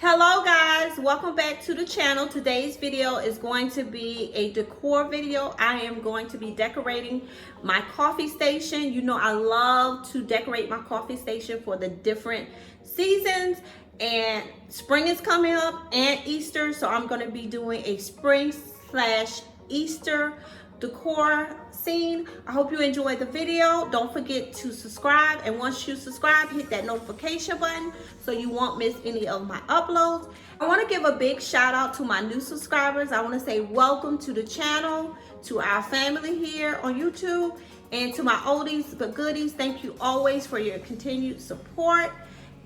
Hello guys, welcome back to the channel. Today's video is going to be a decor video. I am going to be decorating my coffee station. You know I love to decorate my coffee station for the different seasons, and spring is coming up and Easter, so I'm going to be doing a spring slash Easter decor scene. I hope you enjoyed the video. Don't forget to subscribe, and once you subscribe, hit that notification button so you won't miss any of my uploads. I want to give a big shout out to my new subscribers. I want to say welcome to the channel, to our family here on YouTube, and to my oldies but goodies, thank you always for your continued support.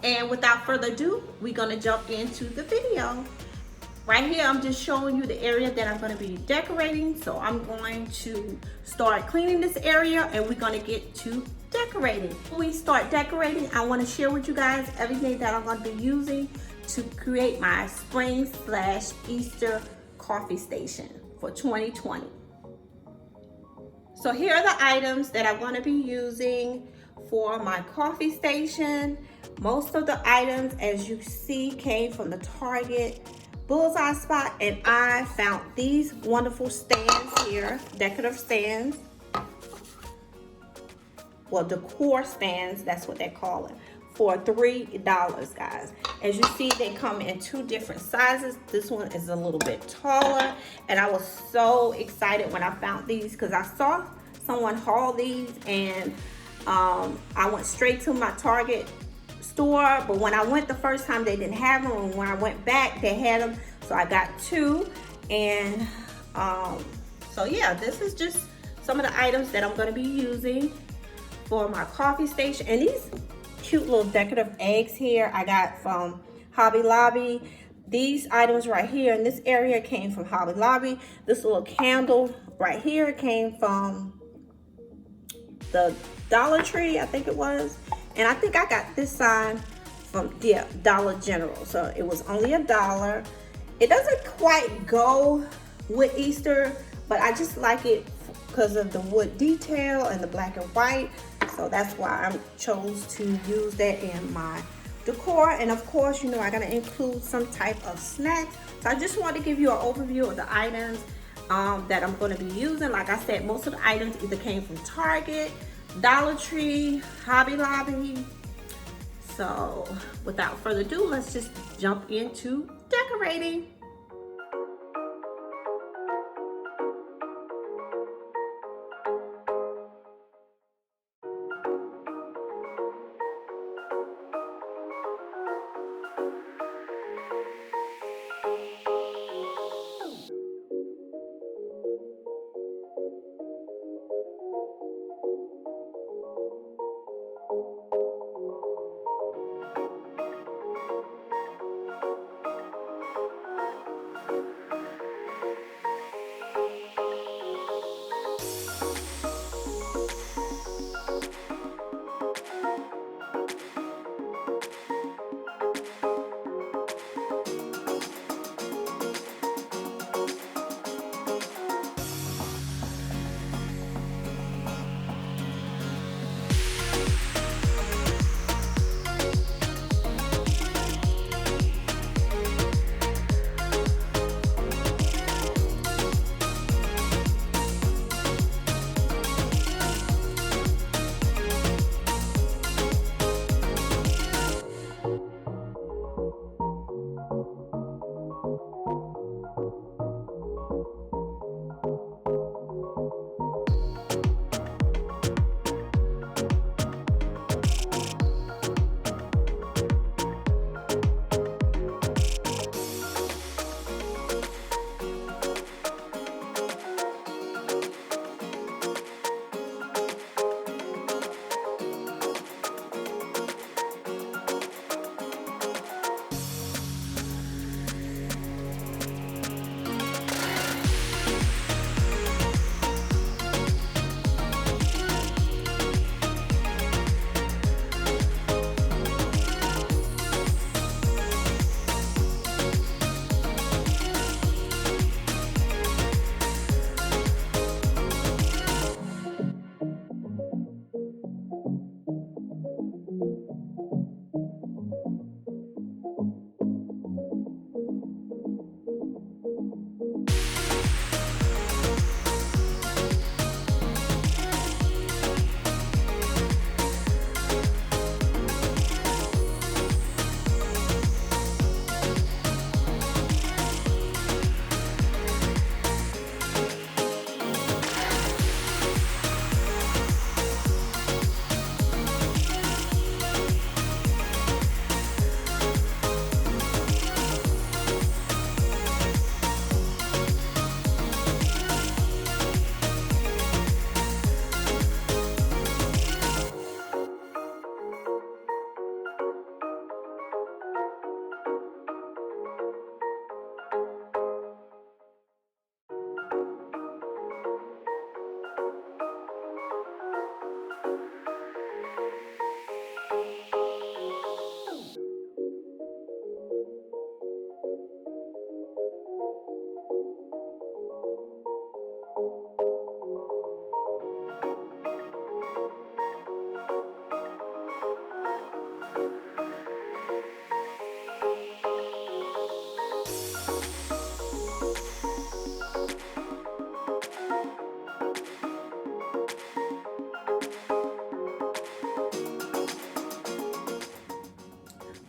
And without further ado, we're going to jump into the video. Right here, I'm just showing you the area that I'm going to be decorating. So I'm going to start cleaning this area and we're going to get to decorating. Before we start decorating, I want to share with you guys everything that I'm going to be using to create my spring slash Easter coffee station for 2020. So here are the items that I'm going to be using for my coffee station. Most of the items, as you see, came from the Target bullseye spot, and I found these wonderful stands here, decorative stands. Well, decor stands, that's what they call it, for $3, guys. As you see, they come in two different sizes. This one is a little bit taller, and I was so excited when I found these because I saw someone haul these, and I went straight to my Target store, but when I went the first time they didn't have them, and when I went back they had them, so I got two. And so yeah, this is just some of the items that I'm going to be using for my coffee station. And these cute little decorative eggs here I got from Hobby Lobby. These items right here in this area came from Hobby Lobby. This little candle right here came from the Dollar Tree, I think it was. And I think I got this sign from Dollar General. So it was only $1. It doesn't quite go with Easter, but I just like it because of the wood detail and the black and white. So that's why I chose to use that in my decor. And of course, you know, I'm gonna include some type of snacks. So I just want to give you an overview of the items that I'm gonna be using. Like I said, most of the items either came from Target, Dollar Tree, Hobby Lobby. So without further ado, let's just jump into decorating.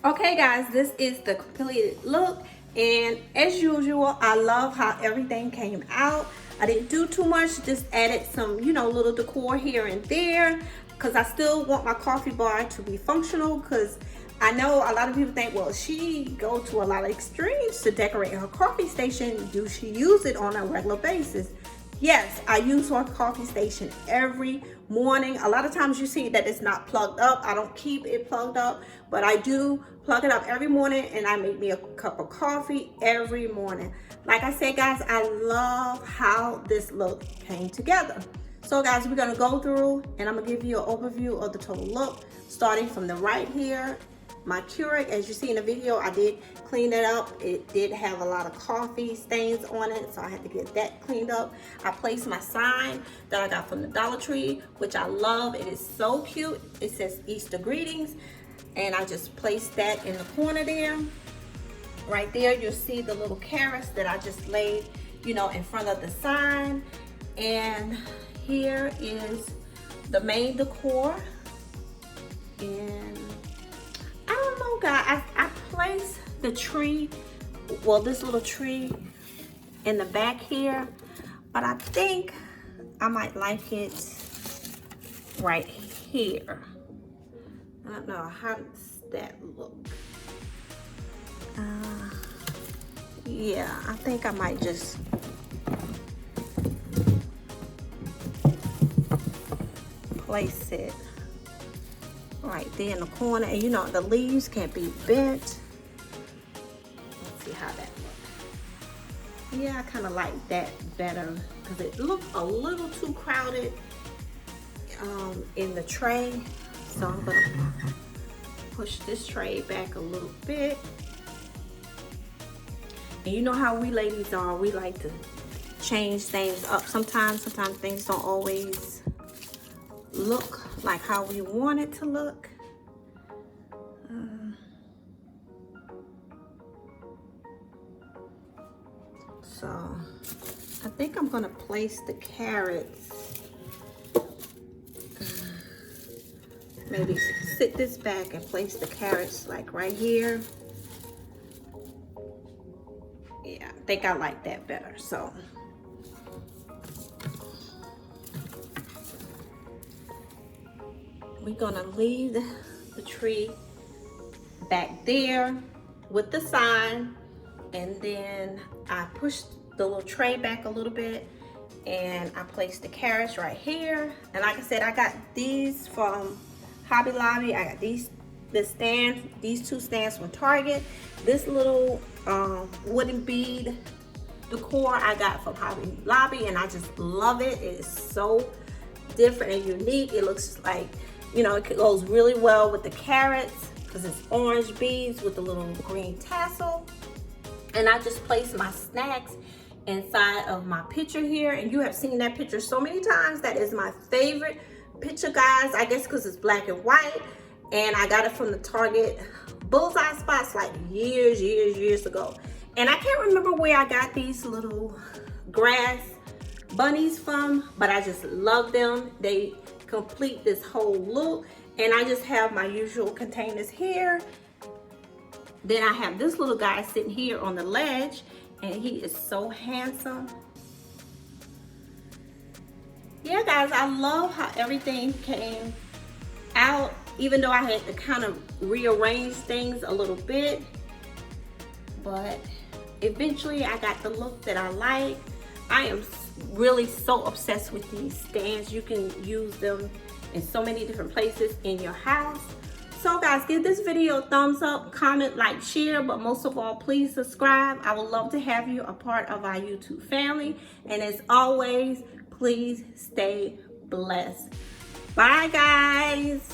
Okay guys, this is the completed look, and as usual, I love how everything came out. I didn't do too much, just added some, you know, little decor here and there, because I still want my coffee bar to be functional, because I know a lot of people think, well, she go to a lot of extremes to decorate her coffee station. Do she use it on a regular basis? Yes, I use her coffee station every morning. A lot of times you see that it's not plugged up. I don't keep it plugged up, but I do plug it up every morning, and I make me a cup of coffee every morning. Like I said, guys, I love how this look came together. So guys, we're gonna go through and I'm gonna give you an overview of the total look, starting from the right here. My Keurig, as you see in the video, I did clean it up. It did have a lot of coffee stains on it, so I had to get that cleaned up. I placed my sign that I got from the Dollar Tree, which I love. It is so cute. It says Easter greetings, and I just placed that in the corner there. Right there, you'll see the little carrots that I just laid, you know, in front of the sign. And here is the main decor. And I don't know, guys. I placed the tree, well, this little tree in the back here, but I think I might like it right here. I don't know, how does that look? Yeah, I think I might just place it right there in the corner. And you know, the leaves can't be bent. Let's see how that looks. Yeah, I kind of like that better because it looked a little too crowded in the tray. So I'm gonna push this tray back a little bit. And you know how we ladies are, we like to change things up sometimes. Sometimes things don't always look like how we want it to look. So I think I'm gonna place the carrots, maybe sit this back and place the carrots like right here. Yeah, I think I like that better. So we're gonna leave the tree back there with the sign, and then I pushed the little tray back a little bit, and I placed the carrots right here. And like I said, I got these from Hobby Lobby. I got these two stands from Target. This little wooden bead decor I got from Hobby Lobby, and I just love it. It is so different and unique. It looks like, you know, it goes really well with the carrots because it's orange beads with a little green tassel. And I just placed my snacks inside of my picture here, and you have seen that picture so many times. That is my favorite picture, guys. I guess because it's black and white, and I got it from the Target bullseye spots like years ago. And I can't remember where I got these little grass bunnies from, but I just love them. They complete this whole look. And I just have my usual containers here. Then I have this little guy sitting here on the ledge, and he is so handsome. Yeah, guys, I love how everything came out, even though I had to kind of rearrange things a little bit. But eventually I got the look that I like. I am really so obsessed with these stands. You can use them in so many different places in your house. So guys, give this video a thumbs up, comment, like, share, but most of all, please subscribe. I would love to have you a part of our YouTube family. And as always, please stay blessed. Bye, guys.